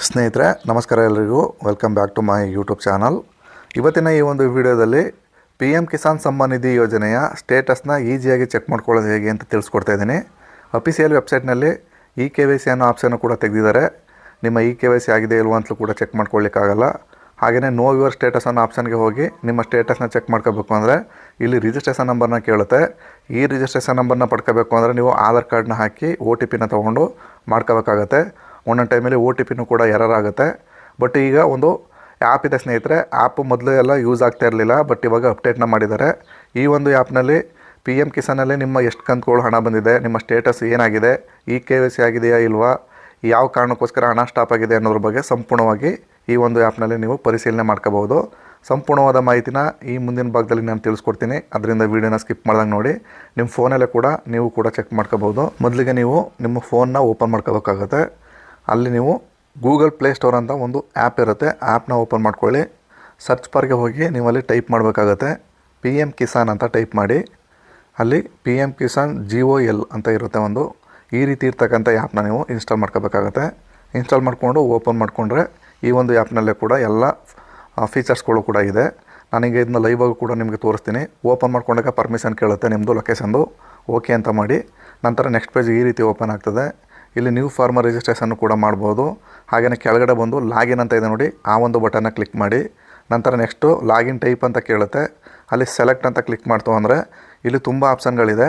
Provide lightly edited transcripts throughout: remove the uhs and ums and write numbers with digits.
ಸ್ನೇಹಿತರೆ ನಮಸ್ಕಾರ ಎಲ್ಲರಿಗೂ welcome back to my YouTube channel. ಇವತ್ತಿನ ಈ ಒಂದು ವಿಡಿಯೋದಲ್ಲಿ ಪಿ ಎಮ್ ಕಿಸಾನ್ ಸಮ್ಮಾನ್ ನಿಧಿ ಯೋಜನೆಯ ಸ್ಟೇಟಸ್ನ ಈಸಿಯಾಗಿ ಚೆಕ್ ಮಾಡ್ಕೊಳ್ಳೋದು ಹೇಗೆ ಅಂತ ತಿಳಿಸ್ಕೊಡ್ತಾ ಇದ್ದೀನಿ. ಅಫಿಷಿಯಲ್ ವೆಬ್ಸೈಟ್ನಲ್ಲಿ KYC ಅನ್ನೋ ಆಪ್ಷನ್ನು ಕೂಡ ತೆಗೆದಿದ್ದಾರೆ. ನಿಮ್ಮ KYC ಆಗಿದೆ ಇಲ್ವೋ ಅಂತಲೂ ಕೂಡ ಚೆಕ್ ಮಾಡ್ಕೊಳ್ಳಿಕ್ಕಾಗಲ್ಲ. ಹಾಗೆಯೇ ನೋ ಯುವರ್ ಸ್ಟೇಟಸ್ ಅನ್ನೋ ಆಪ್ಷನ್ಗೆ ಹೋಗಿ ನಿಮ್ಮ ಸ್ಟೇಟಸ್ನ ಚೆಕ್ ಮಾಡ್ಕೋಬೇಕು ಅಂದರೆ ಇಲ್ಲಿ ರಿಜಿಸ್ಟ್ರೇಷನ್ ನಂಬರ್ನ ಕೇಳುತ್ತೆ. ಈ ರಿಜಿಸ್ಟ್ರೇಷನ್ ನಂಬರ್ನ ಪಡ್ಕೋಬೇಕು ಅಂದರೆ ನೀವು ಆಧಾರ್ ಕಾರ್ಡ್ನ ಹಾಕಿ OTPನ ತೊಗೊಂಡು ಮಾಡ್ಕೋಬೇಕಾಗತ್ತೆ. ಒಂದೊಂದು ಟೈಮಲ್ಲಿ OTPನೂ ಕೂಡ ಎರರ್ ಆಗುತ್ತೆ. ಬಟ್ ಈಗ ಒಂದು ಆ್ಯಪ್ ಇದೆ ಸ್ನೇಹಿತರೆ. ಆ್ಯಪ್ ಮೊದಲು ಎಲ್ಲ ಯೂಸ್ ಆಗ್ತಾ ಇರಲಿಲ್ಲ, ಬಟ್ ಇವಾಗ ಅಪ್ಡೇಟ್ನ ಮಾಡಿದ್ದಾರೆ. ಈ ಒಂದು ಆ್ಯಪ್ನಲ್ಲಿ ಪಿ ಎಮ್ ಕಿಸಾನಲ್ಲಿ ನಿಮ್ಮ ಎಷ್ಟು ಕಂತುಗಳು ಹಣ ಬಂದಿದೆ, ನಿಮ್ಮ ಸ್ಟೇಟಸ್ ಏನಾಗಿದೆ, KYC ಆಗಿದೆಯಾ ಇಲ್ವಾ, ಯಾವ ಕಾರಣಕ್ಕೋಸ್ಕರ ಹಣ ಸ್ಟಾಪ್ ಆಗಿದೆ ಅನ್ನೋದ್ರ ಬಗ್ಗೆ ಸಂಪೂರ್ಣವಾಗಿ ಈ ಒಂದು ಆ್ಯಪ್ನಲ್ಲಿ ನೀವು ಪರಿಶೀಲನೆ ಮಾಡ್ಕೋಬಹುದು. ಸಂಪೂರ್ಣವಾದ ಮಾಹಿತಿನ ಈ ಮುಂದಿನ ಭಾಗದಲ್ಲಿ ನಾನು ತಿಳಿಸ್ಕೊಡ್ತೀನಿ. ಅದರಿಂದ ವೀಡಿಯೋನ ಸ್ಕಿಪ್ ಮಾಡ್ದಂಗೆ ನೋಡಿ. ನಿಮ್ಮ ಫೋನಲ್ಲೇ ಕೂಡ ನೀವು ಕೂಡ ಚೆಕ್ ಮಾಡ್ಕೋಬಹುದು. ಮೊದಲಿಗೆ ನೀವು ನಿಮ್ಮ ಫೋನ್ನ ಓಪನ್ ಮಾಡ್ಕೋಬೇಕಾಗುತ್ತೆ. ಅಲ್ಲಿ ನೀವು ಗೂಗಲ್ ಪ್ಲೇಸ್ಟೋರ್ ಅಂತ ಒಂದು ಆ್ಯಪ್ ಇರುತ್ತೆ. ಆ್ಯಪ್ನ ಓಪನ್ ಮಾಡ್ಕೊಳ್ಳಿ. ಸರ್ಚ್ ಬಾರ್ಗೆ ಹೋಗಿ ನೀವು ಅಲ್ಲಿ ಟೈಪ್ ಮಾಡಬೇಕಾಗತ್ತೆ. ಪಿ ಎಮ್ ಕಿಸಾನ್ ಅಂತ ಟೈಪ್ ಮಾಡಿ. ಅಲ್ಲಿ ಪಿ ಎಮ್ ಕಿಸಾನ್ GOL ಅಂತ ಇರುತ್ತೆ ಒಂದು. ಈ ರೀತಿ ಇರ್ತಕ್ಕಂಥ ಆ್ಯಪ್ನ ನೀವು ಇನ್ಸ್ಟಾಲ್ ಮಾಡ್ಕೋಬೇಕಾಗತ್ತೆ. ಇನ್ಸ್ಟಾಲ್ ಮಾಡಿಕೊಂಡು ಓಪನ್ ಮಾಡಿಕೊಂಡ್ರೆ ಈ ಒಂದು ಆ್ಯಪ್ನಲ್ಲೇ ಕೂಡ ಎಲ್ಲ ಫೀಚರ್ಸ್ಗಳು ಕೂಡ ಇದೆ. ನನಗೆ ಇದನ್ನ ಲೈವಾಗಿ ಕೂಡ ನಿಮಗೆ ತೋರಿಸ್ತೀನಿ. ಓಪನ್ ಮಾಡ್ಕೊಂಡಾಗ ಪರ್ಮಿಷನ್ ಕೇಳುತ್ತೆ ನಿಮ್ಮದು ಲೊಕೇಶನ್ದು. ಓಕೆ ಅಂತ ಮಾಡಿ ನಂತರ ನೆಕ್ಸ್ಟ್ ಪೇಜ್ ಈ ರೀತಿ ಓಪನ್ ಆಗ್ತದೆ. ಇಲ್ಲಿ ನ್ಯೂ ಫಾರ್ಮರ್ ರಿಜಿಸ್ಟ್ರೇಷನ್ನು ಕೂಡ ಮಾಡ್ಬೋದು. ಹಾಗೆಯೇ ಕೆಳಗಡೆ ಬಂದು ಲಾಗಿನ್ ಅಂತ ಇದೆ ನೋಡಿ, ಆ ಒಂದು ಬಟನ್ನ ಕ್ಲಿಕ್ ಮಾಡಿ. ನಂತರ ನೆಕ್ಸ್ಟು ಲಾಗಿನ್ ಟೈಪ್ ಅಂತ ಕೇಳುತ್ತೆ. ಅಲ್ಲಿ ಸೆಲೆಕ್ಟ್ ಅಂತ ಕ್ಲಿಕ್ ಮಾಡ್ತು ಅಂದರೆ ಇಲ್ಲಿ ತುಂಬ ಆಪ್ಷನ್ಗಳಿದೆ.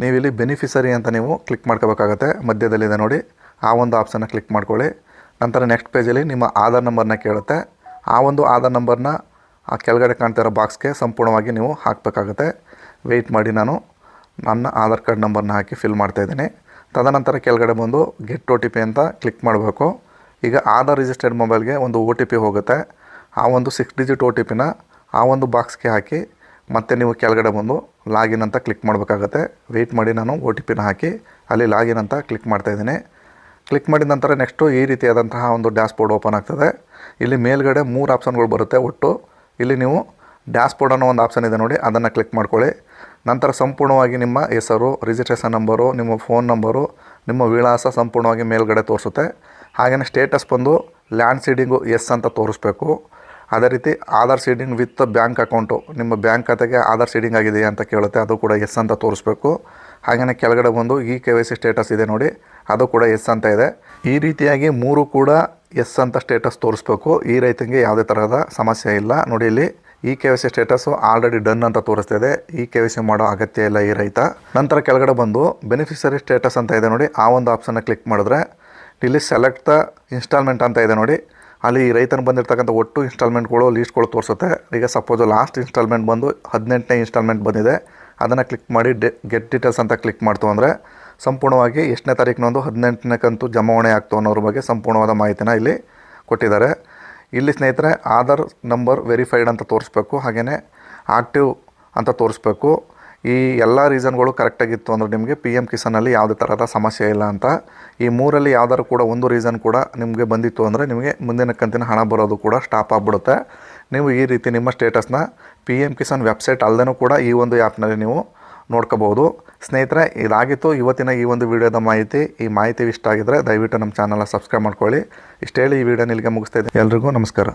ನೀವು ಇಲ್ಲಿ ಬೆನಿಫಿಷರಿ ಅಂತ ನೀವು ಕ್ಲಿಕ್ ಮಾಡ್ಕೋಬೇಕಾಗತ್ತೆ. ಮಧ್ಯದಲ್ಲಿದೆ ನೋಡಿ, ಆ ಒಂದು ಆಪ್ಷನ್ನ ಕ್ಲಿಕ್ ಮಾಡ್ಕೊಳ್ಳಿ. ನಂತರ ನೆಕ್ಸ್ಟ್ ಪೇಜಲ್ಲಿ ನಿಮ್ಮ ಆಧಾರ್ ನಂಬರ್ನ ಕೇಳುತ್ತೆ. ಆ ಒಂದು ಆಧಾರ್ ನಂಬರ್ನ ಆ ಕೆಳಗಡೆ ಕಾಣ್ತಿರೋ ಬಾಕ್ಸ್ಗೆ ಸಂಪೂರ್ಣವಾಗಿ ನೀವು ಹಾಕಬೇಕಾಗತ್ತೆ. ವೆಯ್ಟ್ ಮಾಡಿ, ನಾನು ನನ್ನ ಆಧಾರ್ ಕಾರ್ಡ್ ನಂಬರ್ನ ಹಾಕಿ ಫಿಲ್ ಮಾಡ್ತಾಯಿದ್ದೀನಿ. ತದನಂತರ ಕೆಳಗಡೆ ಬಂದು ಗೆಟ್ OTP ಅಂತ ಕ್ಲಿಕ್ ಮಾಡಬೇಕು. ಈಗ ಆಧಾರ್ ರಿಜಿಸ್ಟರ್ಡ್ ಮೊಬೈಲ್ಗೆ ಒಂದು OTP ಹೋಗುತ್ತೆ. ಆ ಒಂದು 6 ಡಿಜಿಟ್ OTPನ ಆ ಒಂದು ಬಾಕ್ಸ್ಗೆ ಹಾಕಿ ಮತ್ತೆ ನೀವು ಕೆಳಗಡೆ ಬಂದು ಲಾಗಿನ್ ಅಂತ ಕ್ಲಿಕ್ ಮಾಡಬೇಕಾಗತ್ತೆ. ವೆಯ್ಟ್ ಮಾಡಿ, ನಾನು OTPನ ಹಾಕಿ ಅಲ್ಲಿ ಲಾಗಿನ್ ಅಂತ ಕ್ಲಿಕ್ ಮಾಡ್ತಾಯಿದ್ದೀನಿ. ಕ್ಲಿಕ್ ಮಾಡಿದ ನಂತರ ನೆಕ್ಸ್ಟು ಈ ರೀತಿಯಾದಂತಹ ಒಂದು ಡ್ಯಾಶ್ಬೋರ್ಡ್ ಓಪನ್ ಆಗ್ತದೆ. ಇಲ್ಲಿ ಮೇಲ್ಗಡೆ 3 ಆಪ್ಷನ್ಗಳು ಬರುತ್ತೆ ಒಟ್ಟು. ಇಲ್ಲಿ ನೀವು ಡ್ಯಾಶ್ಬೋರ್ಡ್ ಅನ್ನೋ ಒಂದು ಆಪ್ಷನ್ ಇದೆ ನೋಡಿ, ಅದನ್ನು ಕ್ಲಿಕ್ ಮಾಡ್ಕೊಳ್ಳಿ. ನಂತರ ಸಂಪೂರ್ಣವಾಗಿ ನಿಮ್ಮ ಹೆಸರು, ರಿಜಿಸ್ಟ್ರೇಷನ್ ನಂಬರು, ನಿಮ್ಮ ಫೋನ್ ನಂಬರು, ನಿಮ್ಮ ವಿಳಾಸ ಸಂಪೂರ್ಣವಾಗಿ ಮೇಲ್ಗಡೆ ತೋರಿಸುತ್ತೆ. ಹಾಗೆಯೇ ಸ್ಟೇಟಸ್ ಬಂದು ಲ್ಯಾಂಡ್ ಸೀಡಿಂಗು ಎಸ್ ಅಂತ ತೋರಿಸ್ಬೇಕು. ಅದೇ ರೀತಿ Aadhaar seeding with bank account, ನಿಮ್ಮ ಬ್ಯಾಂಕ್ ಖಾತೆಗೆ ಆಧಾರ್ ಸೀಡಿಂಗ್ ಆಗಿದೆಯಾ ಅಂತ ಕೇಳುತ್ತೆ, ಅದು ಕೂಡ ಎಸ್ ಅಂತ ತೋರಿಸ್ಬೇಕು. ಹಾಗೆಯೇ ಕೆಳಗಡೆ ಬಂದು KYC ಸ್ಟೇಟಸ್ ಇದೆ ನೋಡಿ, ಅದು ಕೂಡ ಎಸ್ ಅಂತ ಇದೆ. ಈ ರೀತಿಯಾಗಿ 3 ಕೂಡ ಎಸ್ ಅಂತ ಸ್ಟೇಟಸ್ ತೋರಿಸ್ಬೇಕು. ಈ ರೈತನಿಗೆ ಯಾವುದೇ ಥರದ ಸಮಸ್ಯೆ ಇಲ್ಲ ನೋಡಿ. ಇಲ್ಲಿ KYC ಸ್ಟೇಟಸ್ಸು ಆಲ್ರೆಡಿ ಡನ್ ಅಂತ ತೋರಿಸ್ತಾ ಇದೆ. KYC ಮಾಡೋ ಅಗತ್ಯ ಇಲ್ಲ ಈ ರೈತ. ನಂತರ ಕೆಳಗಡೆ ಬಂದು ಬೆನಿಫಿಷರಿ ಸ್ಟೇಟಸ್ ಅಂತ ಇದೆ ನೋಡಿ, ಆ ಒಂದು ಆಪ್ಷನ್ನ ಕ್ಲಿಕ್ ಮಾಡಿದ್ರೆ ಇಲ್ಲಿ ಸೆಲೆಕ್ಟ್ ದ ಇನ್ಸ್ಟಾಲ್ಮೆಂಟ್ ಅಂತ ಇದೆ ನೋಡಿ. ಅಲ್ಲಿ ಈ ರೈತನಿಗೆ ಬಂದಿರತಕ್ಕಂಥ ಒಟ್ಟು ಇನ್ಸ್ಟಾಲ್ಮೆಂಟ್ಗಳು ಲೀಸ್ಟ್ಗಳು ತೋರಿಸುತ್ತೆ. ಈಗ ಸಪೋಸು ಲಾಸ್ಟ್ ಇನ್ಸ್ಟಾಲ್ಮೆಂಟ್ ಬಂದು 18ನೇ ಇನ್ಸ್ಟಾಲ್ಮೆಂಟ್ ಬಂದಿದೆ. ಅದನ್ನು ಕ್ಲಿಕ್ ಮಾಡಿ ಗೆಟ್ ಡೀಟೇಲ್ಸ್ ಅಂತ ಕ್ಲಿಕ್ ಮಾಡ್ತು ಅಂದರೆ ಸಂಪೂರ್ಣವಾಗಿ ಎಷ್ಟನೇ ತಾರೀಕಿನೊಂದು 18ನೇ ಕಂತು ಜಮಾವಣೆ ಆಗ್ತು ಅನ್ನೋದ್ರ ಬಗ್ಗೆ ಸಂಪೂರ್ಣವಾದ ಮಾಹಿತಿನ ಇಲ್ಲಿ ಕೊಟ್ಟಿದ್ದಾರೆ. ಇಲ್ಲಿ ಸ್ನೇಹಿತರೆ ಆಧಾರ್ ನಂಬರ್ ವೆರಿಫೈಡ್ ಅಂತ ತೋರಿಸ್ಬೇಕು. ಹಾಗೆಯೇ ಆಕ್ಟಿವ್ ಅಂತ ತೋರಿಸ್ಬೇಕು. ಈ ಎಲ್ಲ ರೀಸನ್ಗಳು ಕರೆಕ್ಟಾಗಿತ್ತು ಅಂದರೆ ನಿಮಗೆ ಪಿ ಎಮ್ ಕಿಸಾನಲ್ಲಿ ಯಾವುದೇ ಥರದ ಸಮಸ್ಯೆ ಇಲ್ಲ ಅಂತ. ಈ 3ರಲ್ಲಿ ಯಾವ್ದಾದ್ರು ಕೂಡ ಒಂದು ರೀಸನ್ ಕೂಡ ನಿಮಗೆ ಬಂದಿತ್ತು ಅಂದರೆ ನಿಮಗೆ ಮುಂದಿನ ಕಂತಿನ ಹಣ ಬರೋದು ಕೂಡ ಸ್ಟಾಪ್ ಆಗಿಬಿಡುತ್ತೆ. ನೀವು ಈ ರೀತಿ ನಿಮ್ಮ ಸ್ಟೇಟಸ್ನ ಪಿ ಎಮ್ ಕಿಸಾನ್ ವೆಬ್ಸೈಟ್ ಅಲ್ಲದೇ ಕೂಡ ಈ ಒಂದು ಆ್ಯಪ್ನಲ್ಲಿ ನೀವು ನೋಡ್ಕೋಬೋದು. ಸ್ನೇಹಿತರೆ, ಇದಾಗಿತ್ತು ಇವತ್ತಿನ ಈ ಒಂದು ವಿಡಿಯೋದ ಮಾಹಿತಿ. ಈ ಮಾಹಿತಿ ಇಷ್ಟ ಆಗಿದ್ದರೆ ದಯವಿಟ್ಟು ನಮ್ಮ ಚಾನಲ್ನ ಸಬ್ಸ್ಕ್ರೈಬ್ ಮಾಡ್ಕೊಳ್ಳಿ. ಇಷ್ಟು ಹೇಳಿ ಈ ವಿಡಿಯೋನ ಇಲ್ಲಿಗೆ ಮುಗಿಸ್ತಾ ಇದ್ದೀನಿ. ಎಲ್ರಿಗೂ ನಮಸ್ಕಾರ.